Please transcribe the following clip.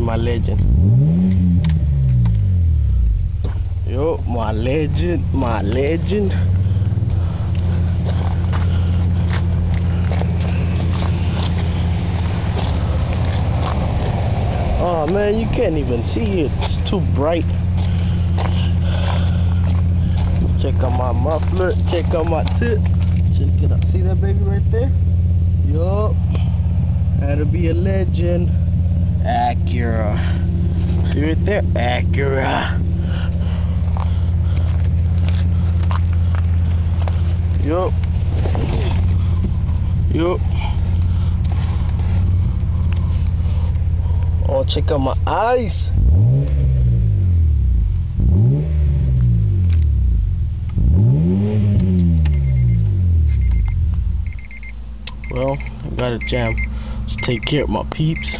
my legend. Yo, my legend, my legend. Oh man, you can't even see it. It's too bright. Check out my muffler. Check out my tip. Check it out. See that baby right there? Yup. That'll be a legend. Acura. See right there? Acura. Yup. Yup. Oh, check out my eyes. Well, I got a jam. Let's take care of my peeps.